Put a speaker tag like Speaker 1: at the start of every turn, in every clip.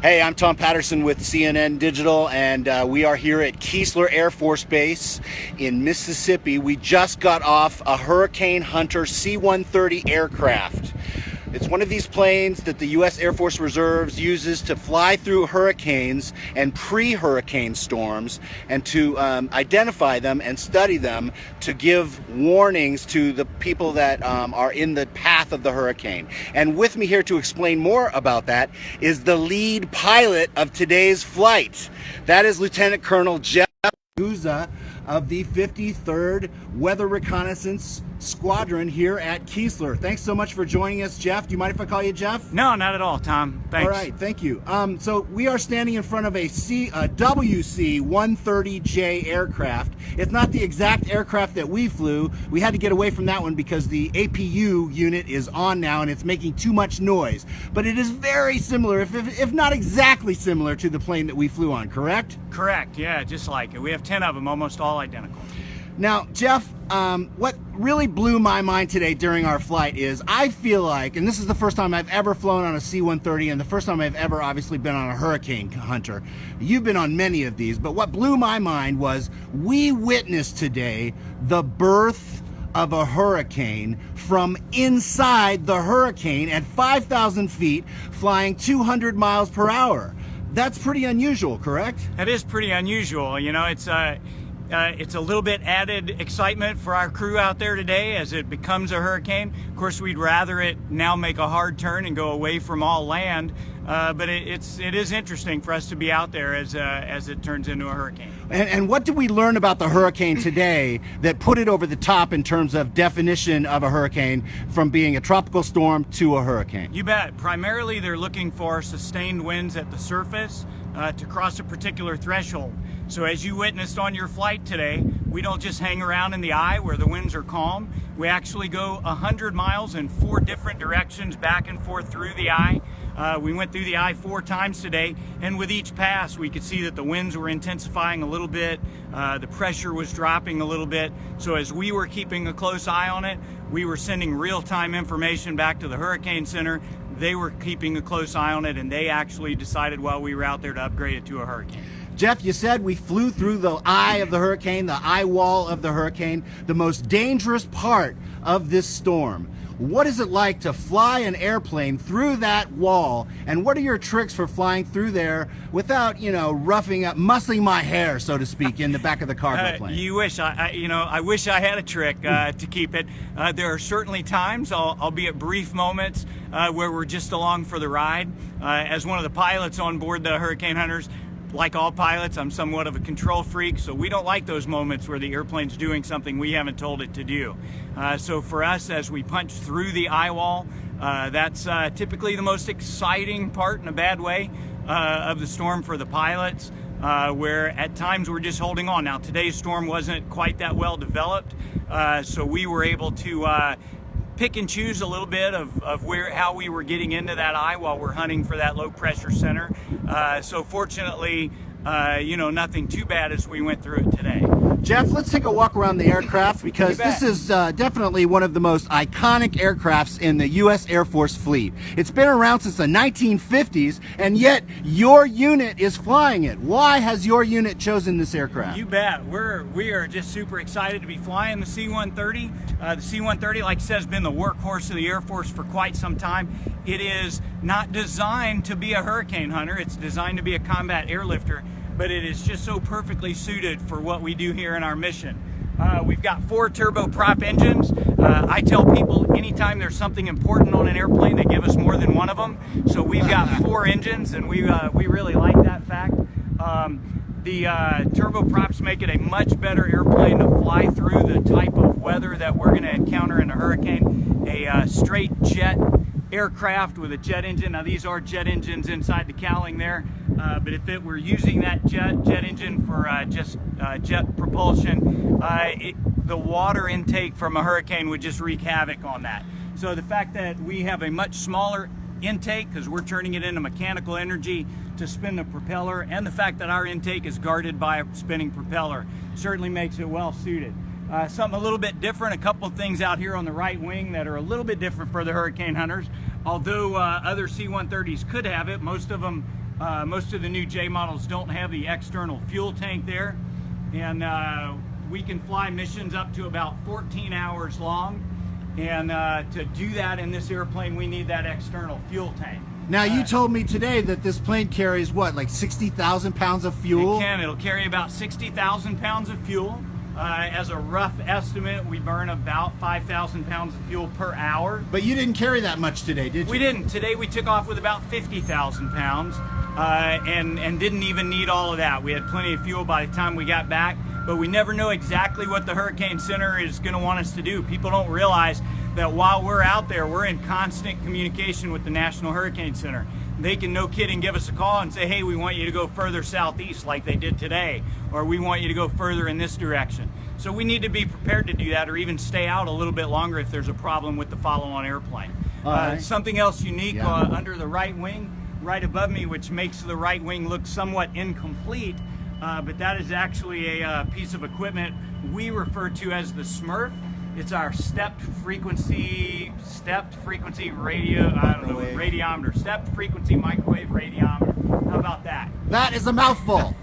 Speaker 1: Hey, I'm Tom Patterson with CNN Digital, and we are here at Keesler Air Force Base in Mississippi. We just got off a Hurricane Hunter C-130 aircraft. It's one of these planes that the U.S. Air Force Reserves uses to fly through hurricanes and pre-hurricane storms and to identify them and study them to give warnings to the people that are in the path of the hurricane. And with me here to explain more about that is the lead pilot of today's flight. That is Lieutenant Colonel Jeff Guza of the 53rd Weather Reconnaissance Squadron here at Keesler. Thanks so much for joining us, Jeff. Do you mind if I call you Jeff?
Speaker 2: No, not at all, Tom. Thanks.
Speaker 1: All right, thank you. So we are standing in front of a WC-130J aircraft. It's not the exact aircraft that we flew. We had to get away from that one because the APU unit is on now and it's making too much noise. But it is very similar, if not exactly similar, to the plane that we flew on, correct?
Speaker 2: Correct, yeah, just like it. We have 10 of them, almost all identical.
Speaker 1: Now, Jeff, what really blew my mind today during our flight is I feel like, and this is the first time I've ever flown on a C-130 and the first time I've ever obviously been on a Hurricane Hunter. You've been on many of these, but what blew my mind was we witnessed today the birth of a hurricane from inside the hurricane at 5,000 feet flying 200 miles per hour. That's pretty unusual, correct?
Speaker 2: That is pretty unusual. You know, it's a little bit added excitement for our crew out there today as it becomes a hurricane. Of course, we'd rather it now make a hard turn and go away from all land, but it is interesting for us to be out there as it turns into a hurricane.
Speaker 1: And what did we learn about the hurricane today that put it over the top in terms of definition of a hurricane from being a tropical storm to a hurricane?
Speaker 2: You bet. Primarily, they're looking for sustained winds at the surface to cross a particular threshold. So as you witnessed on your flight today, we don't just hang around in the eye where the winds are calm. We actually go 100 miles in 4 different directions back and forth through the eye. We went through the eye 4 times today, and with each pass we could see that the winds were intensifying a little bit, the pressure was dropping a little bit. So as we were keeping a close eye on it, we were sending real-time information back to the Hurricane Center. They were keeping a close eye on it, and they actually decided while we were out there to upgrade it to a hurricane.
Speaker 1: Jeff, you said we flew through the eye of the hurricane, the eye wall of the hurricane, the most dangerous part of this storm. What is it like to fly an airplane through that wall, and what are your tricks for flying through there without, roughing up, muscling my hair, so to speak, in the back of the cargo plane?
Speaker 2: You wish, I wish I had a trick to keep it. There are certainly times, albeit brief moments, where we're just along for the ride. As one of the pilots on board the Hurricane Hunters, like all pilots, I'm somewhat of a control freak, so we don't like those moments where the airplane's doing something we haven't told it to do. So for us, as we punch through the eye wall, that's typically the most exciting part, in a bad way, of the storm for the pilots, where at times we're just holding on. Now, today's storm wasn't quite that well developed, so we were able to pick and choose a little bit of how we were getting into that eye while we're hunting for that low pressure center. So fortunately, nothing too bad as we went through it today.
Speaker 1: Jeff, let's take a walk around the aircraft because this is definitely one of the most iconic aircrafts in the U.S. Air Force fleet. It's been around since the 1950s, and yet your unit is flying it. Why has your unit chosen this aircraft?
Speaker 2: You bet. We are just super excited to be flying the C-130. The C-130, like I said, has been the workhorse of the Air Force for quite some time. It is not designed to be a hurricane hunter. It's designed to be a combat airlifter, but it is just so perfectly suited for what we do here in our mission. We've got 4 turboprop engines. I tell people anytime there's something important on an airplane, they give us more than one of them. So we've got 4 engines, and we really like that fact. The turboprops make it a much better airplane to fly through the type of weather that we're going to encounter in a hurricane. A straight jet aircraft with a jet engine. Now these are jet engines inside the cowling there, but if it were using that jet engine for just jet propulsion, the water intake from a hurricane would just wreak havoc on that. So the fact that we have a much smaller intake, because we're turning it into mechanical energy to spin the propeller, and the fact that our intake is guarded by a spinning propeller certainly makes it well suited. Something a little bit different, a couple of things out here on the right wing that are a little bit different for the Hurricane Hunters. Although other C-130s could have it, most of them Most of the new J models don't have the external fuel tank there, and we can fly missions up to about 14 hours long, and to do that in this airplane we need that external fuel tank.
Speaker 1: Now, you told me today that this plane carries what, like 60,000 pounds of fuel?
Speaker 2: It'll carry about 60,000 pounds of fuel. As a rough estimate, we burn about 5,000 pounds of fuel per hour.
Speaker 1: But you didn't carry that much today, did you?
Speaker 2: We didn't. Today we took off with about 50,000 pounds and didn't even need all of that. We had plenty of fuel by the time we got back, but we never know exactly what the Hurricane Center is going to want us to do. People don't realize that while we're out there, we're in constant communication with the National Hurricane Center. They can, no kidding, give us a call and say, hey, we want you to go further southeast like they did today, or we want you to go further in this direction. So we need to be prepared to do that, or even stay out a little bit longer if there's a problem with the follow-on airplane.
Speaker 1: Right.
Speaker 2: Something else unique under the right wing, right above me, which makes the right wing look somewhat incomplete, but that is actually a piece of equipment we refer to as the Smurf. It's our stepped frequency radiometer, stepped frequency microwave radiometer. How about that?
Speaker 1: That is a mouthful.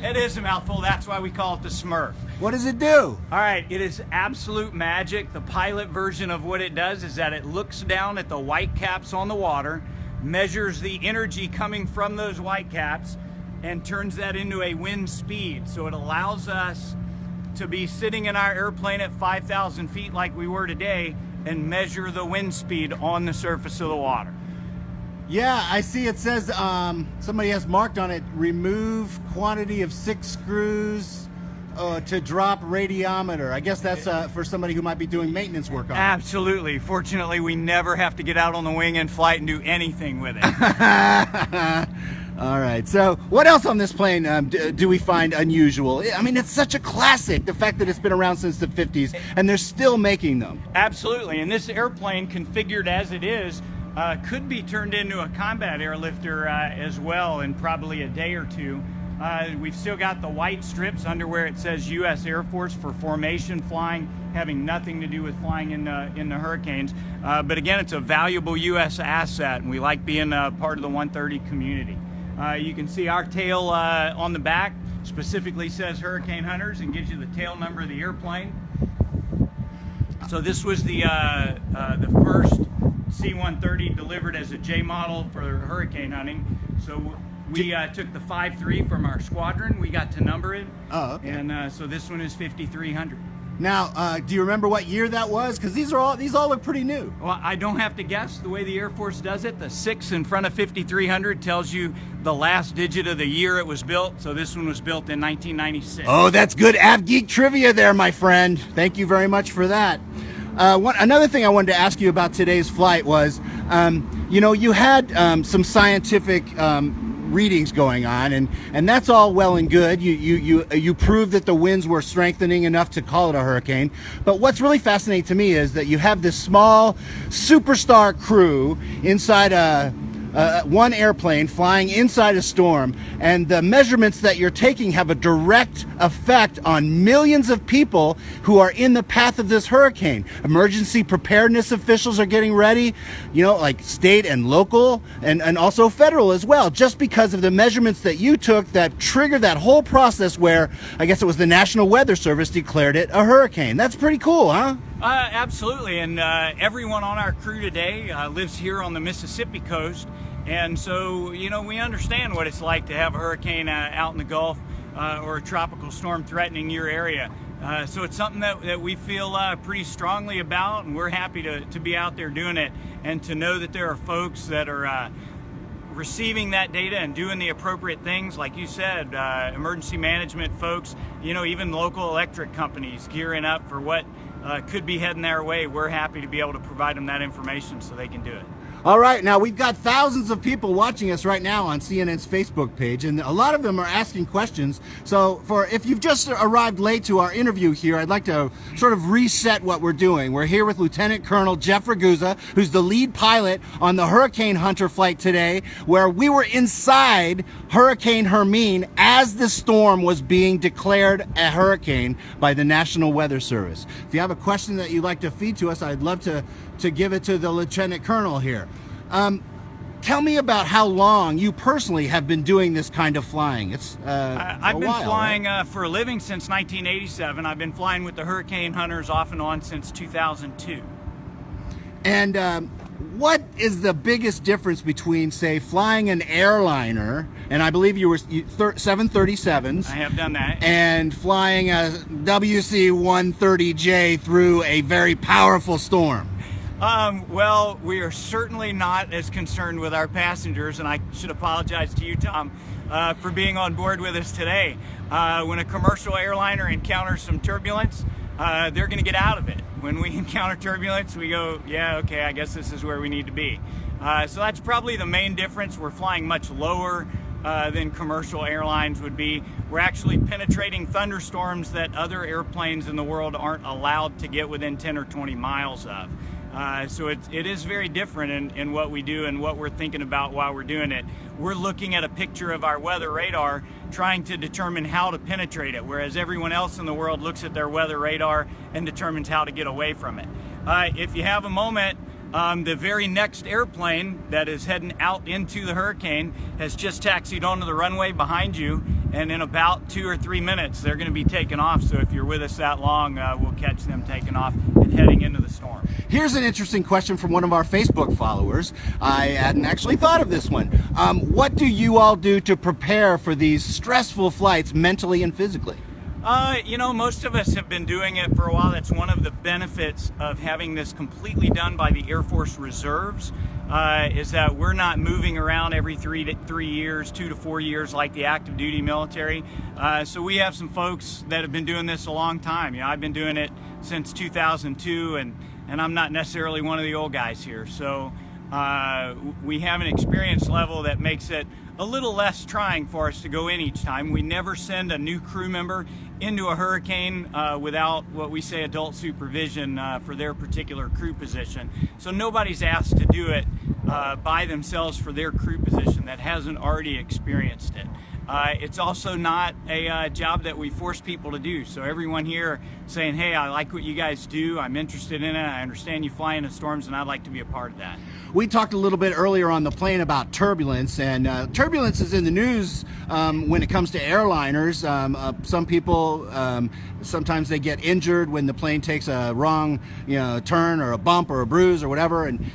Speaker 2: It is a mouthful. That's why we call it the Smurf.
Speaker 1: What does it do?
Speaker 2: All right, it is absolute magic. The pilot version of what it does is that it looks down at the white caps on the water, measures the energy coming from those white caps, and turns that into a wind speed. So it allows us to be sitting in our airplane at 5,000 feet like we were today and measure the wind speed on the surface of the water.
Speaker 1: Yeah, I see it says, somebody has marked on it, remove quantity of 6 screws to drop radiometer. I guess that's for somebody who might be doing maintenance work on it.
Speaker 2: Absolutely. Fortunately, we never have to get out on the wing in flight and do anything with it.
Speaker 1: All right, so what else on this plane do we find unusual? I mean, it's such a classic, the fact that it's been around since the 50s and they're still making them.
Speaker 2: Absolutely, and this airplane, configured as it is, could be turned into a combat airlifter as well in probably a day or two. We've still got the white strips under where it says U.S. Air Force for formation flying, having nothing to do with flying in the hurricanes. But again, it's a valuable U.S. asset, and we like being part of the 130 community. You can see our tail on the back specifically says Hurricane Hunters and gives you the tail number of the airplane. So this was the first C-130 delivered as a J model for hurricane hunting. So we took the 5.3 from our squadron. We got to number it.
Speaker 1: Oh, okay.
Speaker 2: And so this one is 5,300.
Speaker 1: Now, do you remember what year that was? Because these all look pretty new.
Speaker 2: Well, I don't have to guess the way the Air Force does it. The 6 in front of 5,300 tells you the last digit of the year it was built. So this one was built in 1996.
Speaker 1: Oh, that's good AvGeek trivia there, my friend. Thank you very much for that. Another thing I wanted to ask you about today's flight was, you had some scientific readings going on, and that's all well and good. You proved that the winds were strengthening enough to call it a hurricane. But what's really fascinating to me is that you have this small superstar crew inside one airplane flying inside a storm, and the measurements that you're taking have a direct effect on millions of people who are in the path of this hurricane. Emergency preparedness officials are getting ready, like state and local and also federal as well, just because of the measurements that you took that triggered that whole process where I guess it was the National Weather Service declared it a hurricane. That's pretty cool, huh?
Speaker 2: Absolutely, and everyone on our crew today lives here on the Mississippi coast, and so we understand what it's like to have a hurricane out in the Gulf or a tropical storm threatening your area. So it's something that we feel pretty strongly about, and we're happy to be out there doing it, and to know that there are folks that are receiving that data and doing the appropriate things, like you said, emergency management folks, even local electric companies gearing up for what could be heading their way. We're happy to be able to provide them that information so they can do it.
Speaker 1: All right, now we've got thousands of people watching us right now on CNN's Facebook page, and a lot of them are asking questions. So if you've just arrived late to our interview here, I'd like to sort of reset what we're doing. We're here with Lieutenant Colonel Jeff Ragusa, who's the lead pilot on the Hurricane Hunter flight today, where we were inside Hurricane Hermine as the storm was being declared a hurricane by the National Weather Service. If you have a question that you'd like to feed to us, I'd love to give it to the Lieutenant Colonel here. tell me about how long you personally have been doing this kind of flying. It's
Speaker 2: I've been flying for a living since 1987. I've been flying with the Hurricane Hunters off and on since 2002.
Speaker 1: And what is the biggest difference between, say, flying an airliner, and I believe you were 737s.
Speaker 2: I have done that.
Speaker 1: And flying a WC-130J through a very powerful storm?
Speaker 2: Well, we are certainly not as concerned with our passengers, and I should apologize to you, Tom, for being on board with us today. When a commercial airliner encounters some turbulence, they're going to get out of it. When we encounter turbulence, we go, yeah, okay, I guess this is where we need to be. So that's probably the main difference. We're flying much lower than commercial airlines would be. We're actually penetrating thunderstorms that other airplanes in the world aren't allowed to get within 10 or 20 miles of. So it is very different in what we do and what we're thinking about while we're doing it. We're looking at a picture of our weather radar, trying to determine how to penetrate it, whereas everyone else in the world looks at their weather radar and determines how to get away from it. If you have a moment, the very next airplane that is heading out into the hurricane has just taxied onto the runway behind you, and in about 2 or 3 minutes they're going to be taking off. So if you're with us that long, we'll catch them taking off and heading into the storm.
Speaker 1: Here's an interesting question from one of our Facebook followers. I hadn't actually thought of this one. What do you all do to prepare for these stressful flights mentally and physically?
Speaker 2: You know, most of us have been doing it for a while. That's one of the benefits of having this completely done by the Air Force Reserves, is that we're not moving around every 3 years, 2 to 4 years like the active duty military. So we have some folks that have been doing this a long time. You know, I've been doing it since 2002, and I'm not necessarily one of the old guys here. So we have an experience level that makes it a little less trying for us to go in each time. We never send a new crew member into a hurricane without what we say adult supervision for their particular crew position. So nobody's asked to do it by themselves for their crew position that hasn't already experienced it. It's also not a job that we force people to do. So everyone here saying, hey, I like what you guys do, I'm interested in it, I understand you fly into storms, and I'd like to be a part of that.
Speaker 1: We talked a little bit earlier on the plane about turbulence, and turbulence is in the news when it comes to airliners. Some people, sometimes they get injured when the plane takes a wrong turn or a bump or a bruise or whatever, and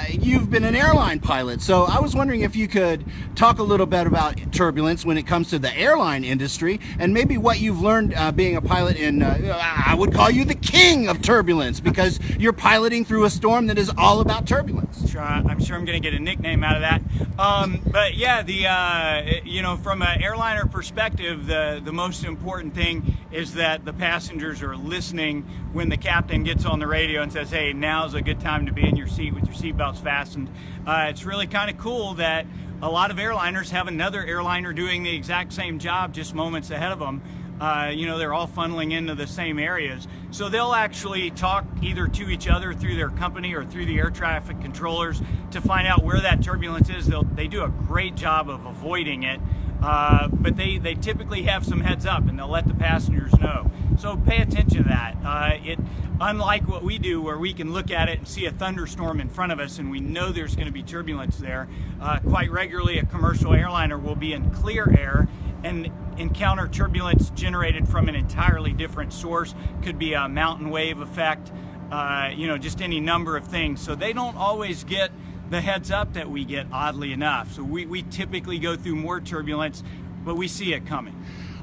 Speaker 1: you've been an airline pilot, so I was wondering if you could talk a little bit about turbulence when it comes to the airline industry, and maybe what you've learned being a pilot in, I would call you the king of turbulence, because you're piloting through a storm that is all about turbulence.
Speaker 2: Sure, I'm sure I'm going to get a nickname out of that. But yeah, from an airliner perspective, the most important thing is that the passengers are listening when the captain gets on the radio and says, hey, now's a good time to be in your seat with your seatbelts fastened. It's really kind of cool that a lot of airliners have another airliner doing the exact same job just moments ahead of them. They're all funneling into the same areas. So they'll actually talk either to each other through their company or through the air traffic controllers to find out where that turbulence is. They do a great job of avoiding it, but they typically have some heads up, and they'll let the passengers know. So pay attention to that. Unlike what we do, where we can look at it and see a thunderstorm in front of us and we know there's going to be turbulence there, quite regularly a commercial airliner will be in clear air and encounter turbulence generated from an entirely different source. Could be a mountain wave effect, just any number of things. So they don't always get the heads up that we get, oddly enough. So we typically go through more turbulence, but we see it coming.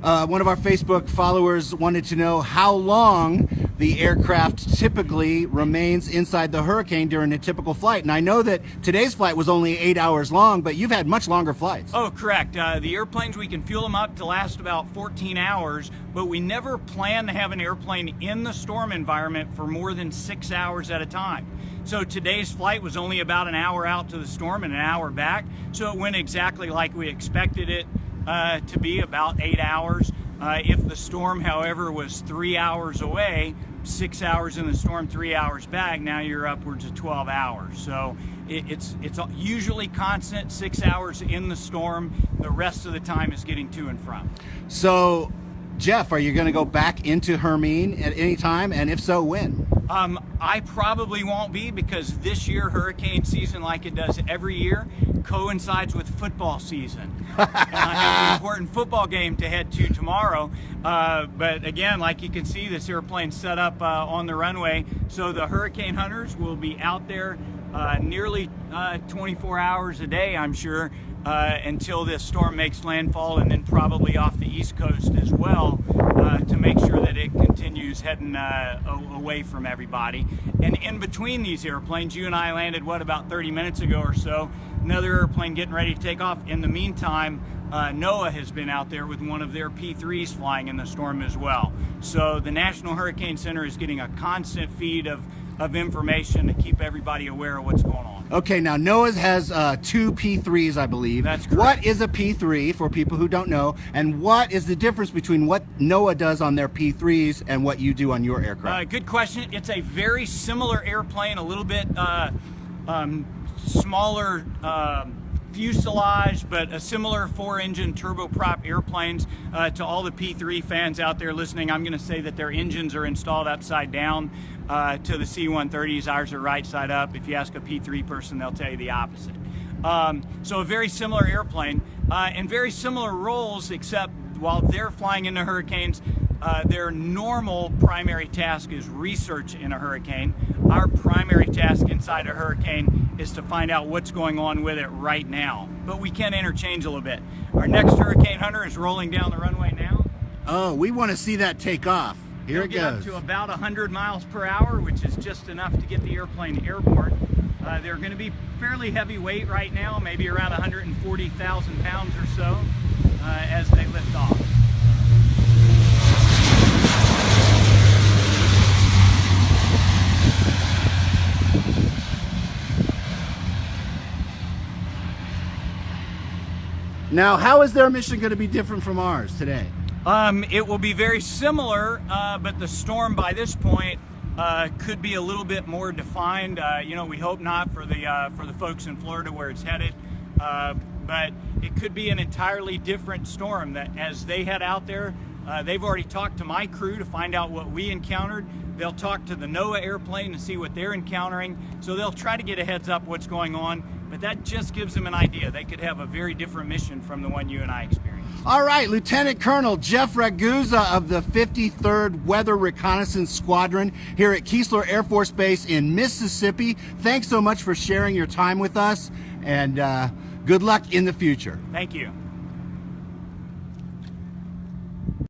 Speaker 1: One of our Facebook followers wanted to know how long the aircraft typically remains inside the hurricane during a typical flight. And I know that today's flight was only 8 hours long, but you've had much longer flights.
Speaker 2: Oh, correct. The airplanes, we can fuel them up to last about 14 hours, but we never plan to have an airplane in the storm environment for more than 6 hours at a time. So today's flight was only about an hour out to the storm and an hour back. So it went exactly like we expected it to be, about 8 hours. If the storm, however, was 3 hours away, 6 hours in the storm, 3 hours back, now you're upwards of 12 hours. So it's usually constant, 6 hours in the storm. The rest of the time is getting to and from.
Speaker 1: So, Jeff, are you going to go back into Hermine at any time? And if so, when?
Speaker 2: I probably won't be, because this year hurricane season, like it does every year, coincides with football season. And I have an important football game to head to tomorrow. But again, like you can see, this airplane set up on the runway. So the hurricane hunters will be out there nearly 24 hours a day, I'm sure, until this storm makes landfall, and then probably off the East Coast as well, to make sure that it continues heading away from everybody. And in between these airplanes, you and I landed, what, about 30 minutes ago or so, another airplane getting ready to take off. In the meantime, NOAA has been out there with one of their P3s flying in the storm as well. So the National Hurricane Center is getting a constant feed of information to keep everybody aware of what's going on.
Speaker 1: Okay, now NOAA has 2 P3s, I believe.
Speaker 2: That's correct.
Speaker 1: What is a P3 for people who don't know, and what is the difference between what NOAA does on their P3s and what you do on your aircraft?
Speaker 2: Good question. It's a very similar airplane, a little bit smaller fuselage, but a similar 4-engine turboprop airplanes. To all the P3 fans out there listening, I'm going to say that their engines are installed upside down to the C-130s. Ours are right side up. If you ask a P3 person, they'll tell you the opposite. So a very similar airplane and very similar roles, except while they're flying into hurricanes, their normal primary task is research in a hurricane. Our primary task inside a hurricane is to find out what's going on with it right now. But we can interchange a little bit. Our next hurricane hunter is rolling down the runway now.
Speaker 1: Oh, we want to see that take off. Here it
Speaker 2: Get up
Speaker 1: goes.
Speaker 2: to about 100 miles per hour, which is just enough to get the airplane airborne. They're going to be fairly heavy weight right now, maybe around 140,000 pounds or so, as they lift off.
Speaker 1: Now, how is their mission going to be different from ours today?
Speaker 2: It will be very similar, but the storm by this point could be a little bit more defined. You know, we hope not for the folks in Florida where it's headed, but it could be an entirely different storm. That as they head out there, they've already talked to my crew to find out what we encountered. They'll talk to the NOAA airplane to see what they're encountering. So they'll try to get a heads up what's going on, but that just gives them an idea. They could have a very different mission from the one you and I experienced.
Speaker 1: All right, Lieutenant Colonel Jeff Ragusa of the 53rd Weather Reconnaissance Squadron here at Keesler Air Force Base in Mississippi. Thanks so much for sharing your time with us, and good luck in the future.
Speaker 2: Thank you.